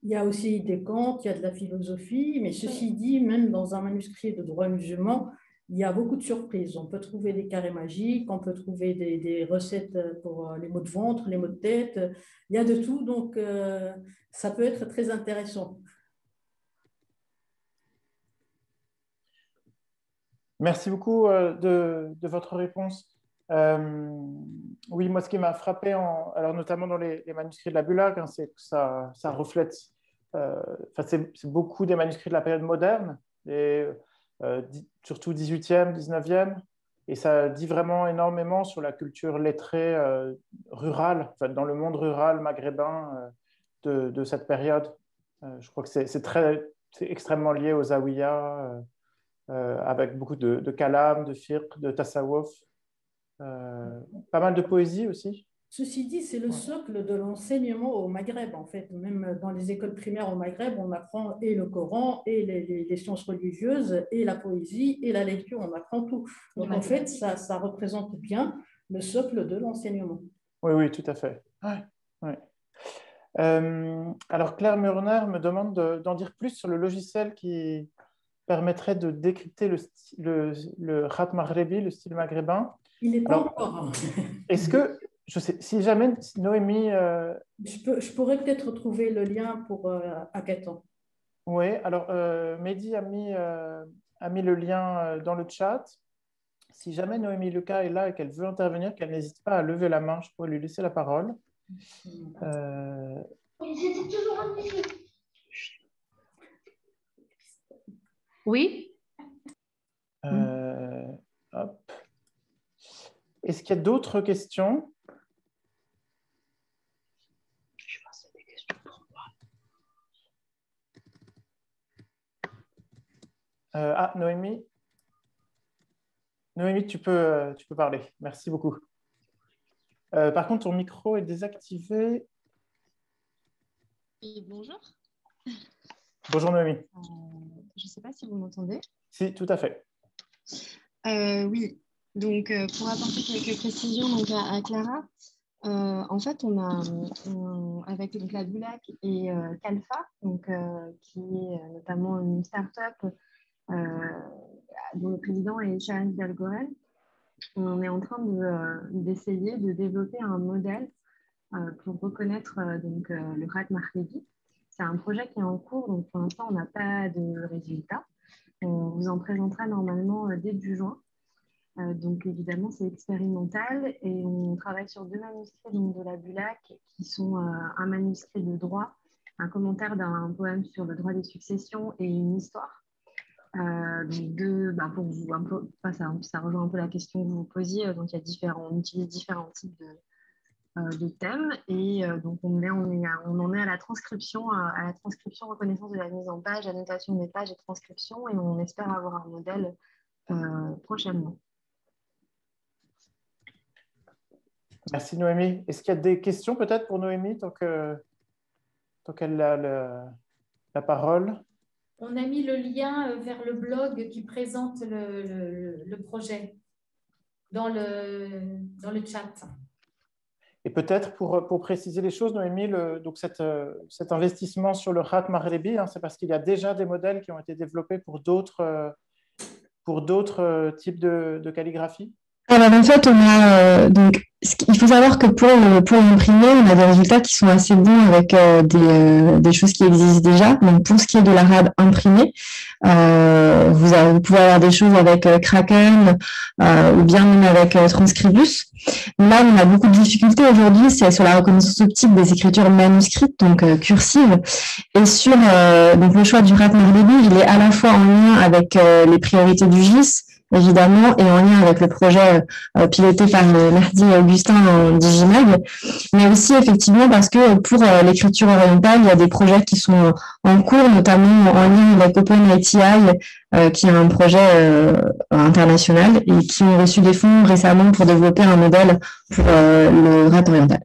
Il y a aussi des contes, il y a de la philosophie, mais ceci dit, même dans un manuscrit de droit musulman, il y a beaucoup de surprises. On peut trouver des carrés magiques, on peut trouver des recettes pour les maux de ventre, les maux de tête. Il y a de tout, donc ça peut être très intéressant. Merci beaucoup de votre réponse. Oui, moi, ce qui m'a frappé, alors notamment dans les manuscrits de la Bulac, hein, c'est que ça reflète, c'est beaucoup des manuscrits de la période moderne, et, surtout 18e, 19e, et ça dit vraiment énormément sur la culture lettrée rurale, enfin, dans le monde rural maghrébin de cette période. Je crois que c'est extrêmement lié aux Zawiya, avec beaucoup de kalam, de fiqh, de tasawwuf. Pas mal de poésie aussi. Ceci dit, c'est le socle de l'enseignement au Maghreb, en fait. Même dans les écoles primaires au Maghreb, on apprend et le Coran, et les sciences religieuses, et la poésie, et la lecture, on apprend tout. Donc, en fait, ça représente bien le socle de l'enseignement. Oui, oui, tout à fait. Ouais, ouais. Alors, Claire Murner me demande d'en dire plus sur le logiciel qui permettrait de décrypter le khat maghrebi, le style maghrébin. Il n'est pas encore. Est-ce que, je sais, si jamais Noémie... Je pourrais peut-être trouver le lien pour Hackathon. Oui, alors Mehdi a mis le lien dans le chat. Si jamais Noémie Lucas est là et qu'elle veut intervenir, qu'elle n'hésite pas à lever la main, je pourrais lui laisser la parole. Oui. Hop. Est-ce qu'il y a d'autres questions? Je pense qu'il y a des questions pour moi. Noémie. Noémie, tu peux parler. Merci beaucoup. Par contre, ton micro est désactivé. Oui, bonjour. Bonjour Noémie. Je ne sais pas si vous m'entendez. Si, tout à fait. Oui, donc pour apporter quelques précisions donc, à Clara, en fait, on a avec donc, la Bulac et Kalfa, donc, qui est notamment une start-up dont le président est Shahan Dalgorel, on est en train d'essayer de développer un modèle pour reconnaître donc, le khat maghrebi. C'est un projet qui est en cours, donc pour l'instant, on n'a pas de résultats. On vous en présentera normalement début juin. Donc évidemment, c'est expérimental et on travaille sur 2 manuscrits donc, de la Bulac qui sont un manuscrit de droit, un commentaire d'un poème sur le droit des successions et une histoire. Pour vous un peu, ça rejoint un peu la question que vous posiez. Donc on utilise différents types de thèmes et donc on en est à la transcription, reconnaissance de la mise en page, annotation des pages et transcription, et on espère avoir un modèle prochainement. Merci Noémie. Est-ce qu'il y a des questions peut-être pour Noémie tant qu'elle a la parole? On a mis le lien vers le blog qui présente le projet dans le chat. Et peut-être pour préciser les choses, Noémie, donc cet investissement sur le Khat Maghrebi, c'est parce qu'il y a déjà des modèles qui ont été développés pour d'autres types de calligraphie. Alors en fait, on a il faut savoir que pour l'imprimer, on a des résultats qui sont assez bons avec des choses qui existent déjà. Donc pour ce qui est de l'arabe imprimé, vous pouvez avoir des choses avec Kraken ou bien même avec Transcribus. Là, on a beaucoup de difficultés aujourd'hui, c'est sur la reconnaissance optique des écritures manuscrites, donc cursives, et sur donc le choix du Khat Maghrebi, il est à la fois en lien avec les priorités du GIS, évidemment, et en lien avec le projet piloté par Mehdi et Augustin en Digimag, mais aussi effectivement parce que pour l'écriture orientale, il y a des projets qui sont en cours, notamment en lien avec OpenITI, qui est un projet international et qui ont reçu des fonds récemment pour développer un modèle pour le RAT oriental.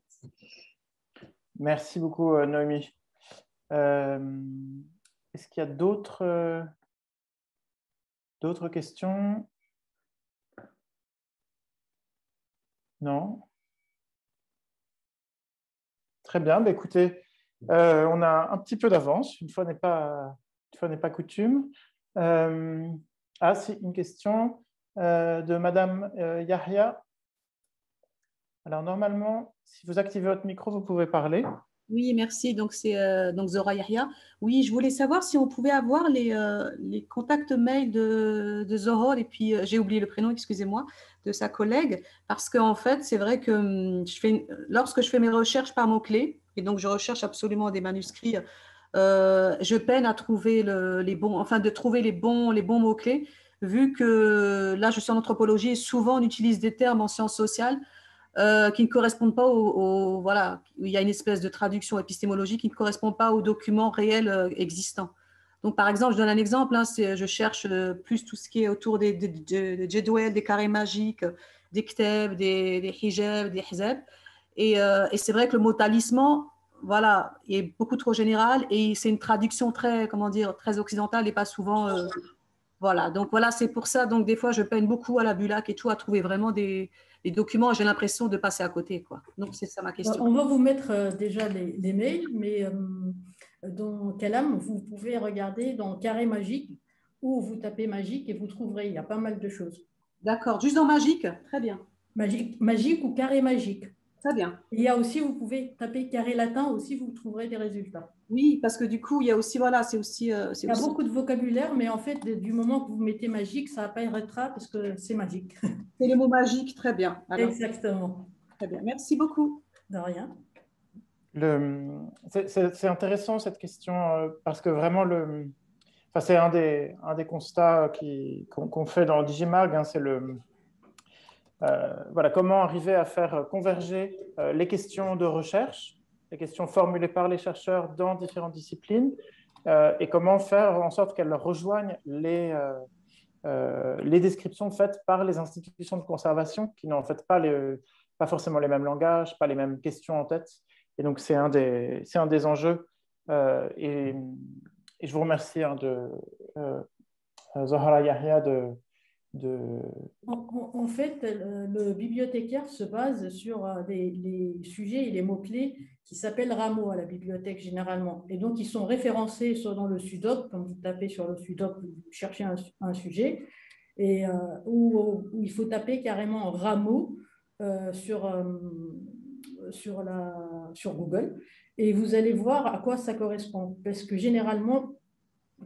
Merci beaucoup, Noémie. Est-ce qu'il y a d'autres questions? Non? Très bien. Bah, écoutez, on a un petit peu d'avance. Une fois n'est pas coutume. C'est une question de Madame Yahya. Alors, normalement, si vous activez votre micro, vous pouvez parler. Oui, merci. Donc, c'est donc Zora Yahya. Oui, je voulais savoir si on pouvait avoir les contacts mail de Zohor, et puis j'ai oublié le prénom, excusez-moi, de sa collègue, parce qu'en fait, c'est vrai que lorsque je fais mes recherches par mots-clés, et donc je recherche absolument des manuscrits, je peine à trouver de trouver les bons mots-clés, vu que là, je suis en anthropologie et souvent on utilise des termes en sciences sociales qui ne correspondent pas voilà, il y a une espèce de traduction épistémologique qui ne correspond pas aux documents réels existants. Donc, par exemple, je donne un exemple, je cherche plus tout ce qui est autour des jedwel, des carrés magiques, des kteb, des hijab, des hizab. Et c'est vrai que le mot talisman, voilà, est beaucoup trop général et c'est une traduction très occidentale et pas souvent... voilà, donc voilà, c'est pour ça. Donc, des fois, je peine beaucoup à la Bulac et tout, à trouver vraiment des documents. J'ai l'impression de passer à côté, quoi. Donc, c'est ça ma question. On va vous mettre déjà les mails, mais dans Calam, vous pouvez regarder dans Carré Magique ou vous tapez Magique et vous trouverez, il y a pas mal de choses. D'accord, juste dans Magique, très bien. Magique ou Carré Magique. Très bien. Il y a aussi, vous pouvez taper Carré Latin aussi, vous trouverez des résultats. Oui, parce que du coup, il y a aussi, voilà, c'est aussi... il y a beaucoup de vocabulaire, mais en fait, du moment que vous mettez magique, ça apparaîtra parce que c'est magique. C'est le mot magique, très bien. Alors, exactement. Très bien, merci beaucoup. De rien. C'est intéressant cette question parce que vraiment, c'est un des constats qu'on fait dans Digimag, c'est voilà, comment arriver à faire converger les questions de recherche, les questions formulées par les chercheurs dans différentes disciplines, et comment faire en sorte qu'elles rejoignent les descriptions faites par les institutions de conservation qui n'ont en fait pas forcément les mêmes langages, pas les mêmes questions en tête. Et donc, c'est un des enjeux. Et je vous remercie Zohra Yahya En fait, le bibliothécaire se base sur les sujets et les mots-clés qui s'appellent rameaux à la bibliothèque généralement. Et donc, ils sont référencés soit dans le SUDOC, comme vous tapez sur le SUDOC, vous cherchez un sujet, et où il faut taper carrément rameaux sur Google. Et vous allez voir à quoi ça correspond. Parce que généralement,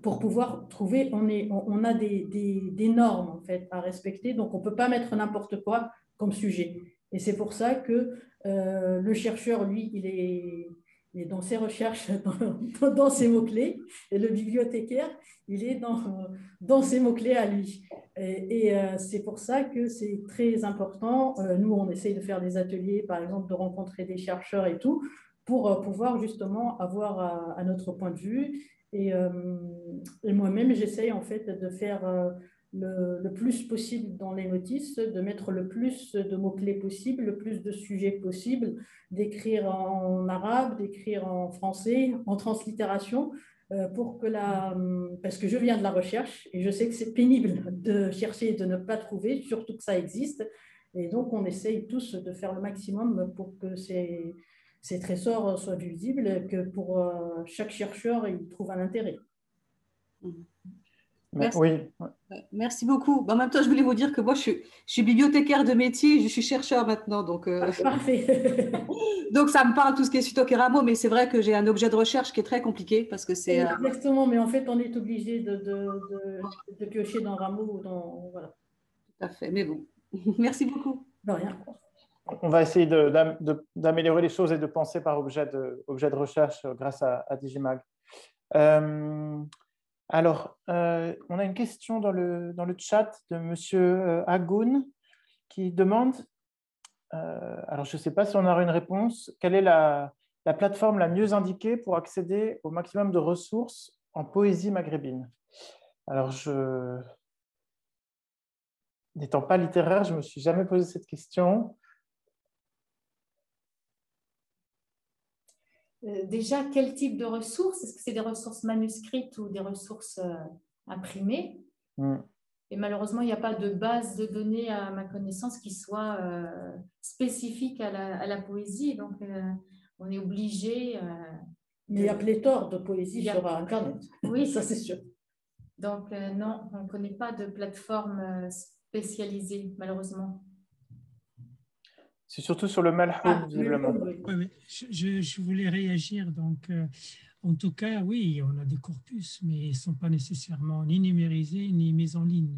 pour pouvoir trouver, on a des normes en fait à respecter, donc on ne peut pas mettre n'importe quoi comme sujet. Et c'est pour ça que le chercheur, lui, il est dans ses recherches, dans ses mots-clés, et le bibliothécaire, il est dans ses mots-clés à lui. Et c'est pour ça que c'est très important. Nous, on essaye de faire des ateliers, par exemple, de rencontrer des chercheurs et tout, pour pouvoir justement avoir à notre point de vue. Et moi-même, j'essaye en fait de faire le plus possible dans les notices, de mettre le plus de mots-clés possible, le plus de sujets possible, d'écrire en arabe, d'écrire en français, en translittération, parce que je viens de la recherche et je sais que c'est pénible de chercher et de ne pas trouver, surtout que ça existe. Et donc, on essaye tous de faire le maximum pour que ces trésors soient visibles, que pour chaque chercheur, il trouve un intérêt. Merci. Oui. Merci beaucoup. En même temps, je voulais vous dire que moi, je suis bibliothécaire de métier, je suis chercheur maintenant. Donc, Parfait. donc, ça me parle tout ce qui est suite au Kéramo, mais c'est vrai que j'ai un objet de recherche qui est très compliqué parce que c'est… Exactement, mais en fait, on est obligé de piocher dans Rameau. Voilà. Tout à fait, mais bon. Merci beaucoup. De rien. On va essayer d'améliorer les choses et de penser par objet de recherche grâce à Digimag. Alors, on a une question dans le chat de M. Agoun qui demande, alors je ne sais pas si on aura une réponse, quelle est la plateforme la mieux indiquée pour accéder au maximum de ressources en poésie maghrébine? Alors, n'étant pas littéraire, je ne me suis jamais posé cette question. Déjà, quel type de ressources? Est-ce que c'est des ressources manuscrites ou des ressources imprimées? Et malheureusement, il n'y a pas de base de données, à ma connaissance, qui soit spécifique à la poésie. Donc, on est obligé… Mais il y a pléthore de poésie sur Internet. Oui, ça c'est sûr. Donc, non, on ne connaît pas de plateforme spécialisée, malheureusement. C'est surtout sur le Malhoun, visiblement. Oui. Je voulais réagir. Donc, en tout cas, oui, on a des corpus, mais ils ne sont pas nécessairement ni numérisés ni mis en ligne.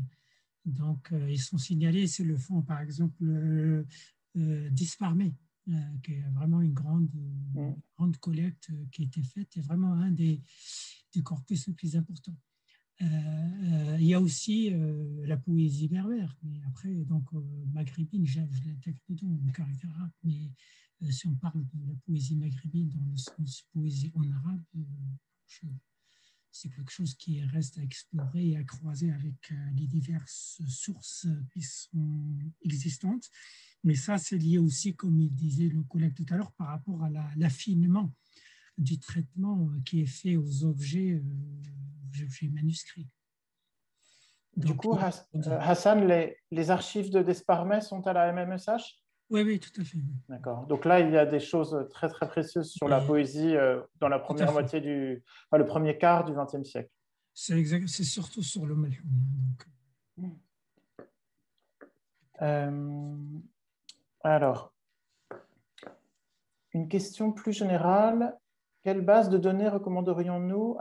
Donc, ils sont signalés, c'est le fonds, par exemple, Disparmé, qui est vraiment une grande collecte qui a été faite, et vraiment un des corpus les plus importants. Il y a aussi la poésie berbère, mais après, donc, maghrébine, je l'intègre dedans, le caractère arabe, mais si on parle de la poésie maghrébine dans le sens poésie en arabe, c'est quelque chose qui reste à explorer et à croiser avec les diverses sources qui sont existantes. Mais ça, c'est lié aussi, comme il disait le collègue tout à l'heure, par rapport à l'affinement du traitement qui est fait aux objets manuscrits. Donc, du coup, Hassan, les archives de Desparmet sont à la MMSH? Oui, tout à fait. Oui. D'accord. Donc là, il y a des choses très, très précieuses sur la poésie dans la première moitié le premier quart du XXe siècle. C'est exact, c'est surtout sur le Malhoun. Alors, une question plus générale. Quelle base de données recommanderions-nous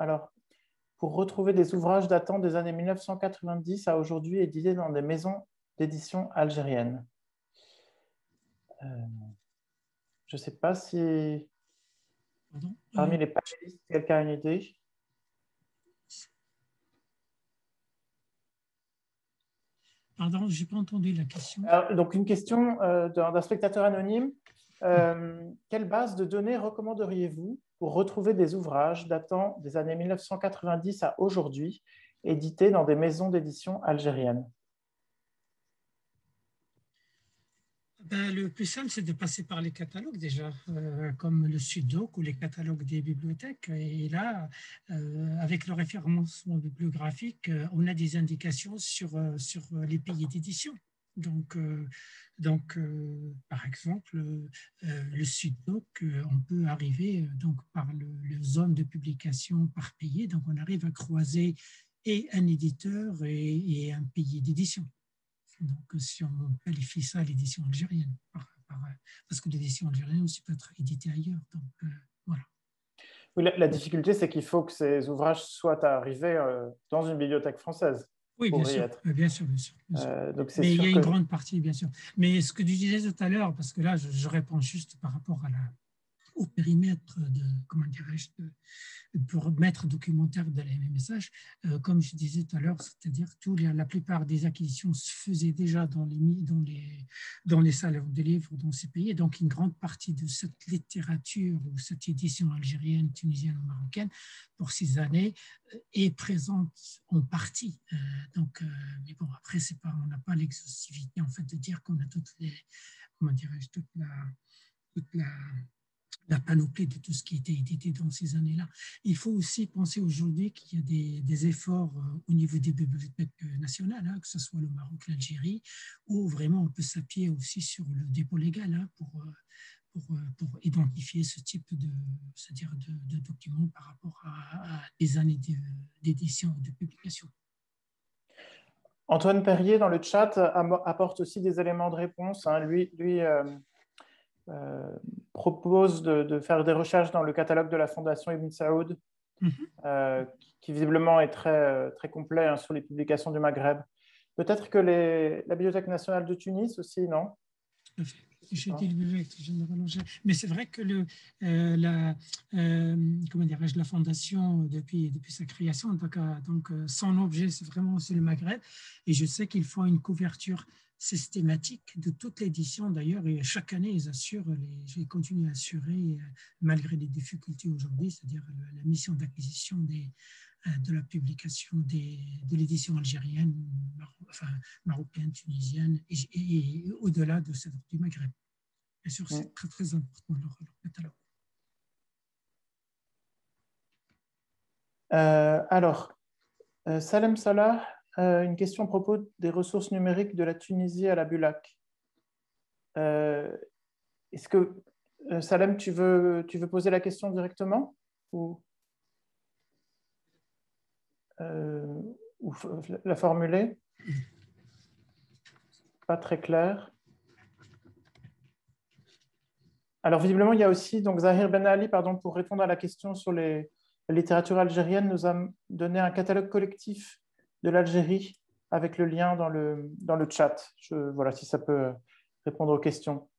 pour retrouver des ouvrages datant des années 1990 à aujourd'hui édités dans des maisons d'édition algériennes? Je ne sais pas si parmi les panélistes, quelqu'un a une idée. Pardon, je n'ai pas entendu la question. Donc, une question d'un spectateur anonyme. Quelle base de données recommanderiez-vous pour retrouver des ouvrages datant des années 1990 à aujourd'hui, édités dans des maisons d'édition algériennes? Le plus simple, c'est de passer par les catalogues déjà, comme le Suddoc ou les catalogues des bibliothèques. Et là, avec le référencement bibliographique, on a des indications sur les pays d'édition. Donc, par exemple, le Suddoc, on peut arriver par le zone de publication par pays. Donc, on arrive à croiser et un éditeur et un pays d'édition. Donc, si on qualifie ça à l'édition algérienne, parce que l'édition algérienne aussi peut être éditée ailleurs. Donc, voilà. Oui, la difficulté, c'est qu'il faut que ces ouvrages soient arrivés dans une bibliothèque française. Oui, bien sûr. Bien sûr. Donc mais il y a une grande partie, bien sûr. Mais ce que tu disais tout à l'heure, parce que là, je réponds juste par rapport au périmètre comment dirais-je, pour mettre documentaire de la MMSH, comme je disais tout à l'heure, c'est-à-dire la plupart des acquisitions se faisaient déjà dans les salons de livres dans ces pays, et donc une grande partie de cette littérature ou cette édition algérienne, tunisienne ou marocaine pour ces années est présente en partie. Mais bon, après, on n'a pas l'exhaustivité en fait de dire qu'on a toutes les, comment dirais-je, toute la la panoplie de tout ce qui était édité dans ces années-là. Il faut aussi penser aujourd'hui qu'il y a des efforts au niveau des bibliothèques nationales, hein, que ce soit le Maroc, l'Algérie, où vraiment on peut s'appuyer aussi sur le dépôt légal, hein, pour identifier ce type c'est-à-dire de documents par rapport à des années d'édition et de publication. Antoine Perrier, dans le chat, apporte aussi des éléments de réponse. Hein. Lui propose de faire des recherches dans le catalogue de la Fondation Ibn Saoud, qui visiblement est très complet, hein, sur les publications du Maghreb. Peut-être que la Bibliothèque nationale de Tunis aussi, non? Mais c'est vrai que comment dirais-je, la fondation, depuis sa création, donc son objet, c'est vraiment aussi le Maghreb. Et je sais qu'ils font une couverture systématique de toute l'édition d'ailleurs, et chaque année, ils continuent à assurer, malgré les difficultés aujourd'hui, c'est-à-dire la mission d'acquisition de la publication de l'édition algérienne, marocaine, tunisienne, et au-delà de celle du Maghreb. Bien sûr, c'est très, très important leur catalogue. Alors, Salem Salah, une question à propos des ressources numériques de la Tunisie à la Bulac. Est-ce que, Salem, tu veux poser la question directement ou la formuler? Pas très clair. Alors, visiblement, il y a aussi donc, Zahir Ben Ali, pour répondre à la question sur la littérature algérienne, nous a donné un catalogue collectif de l'Algérie avec le lien dans le chat. Voilà, si ça peut répondre aux questions.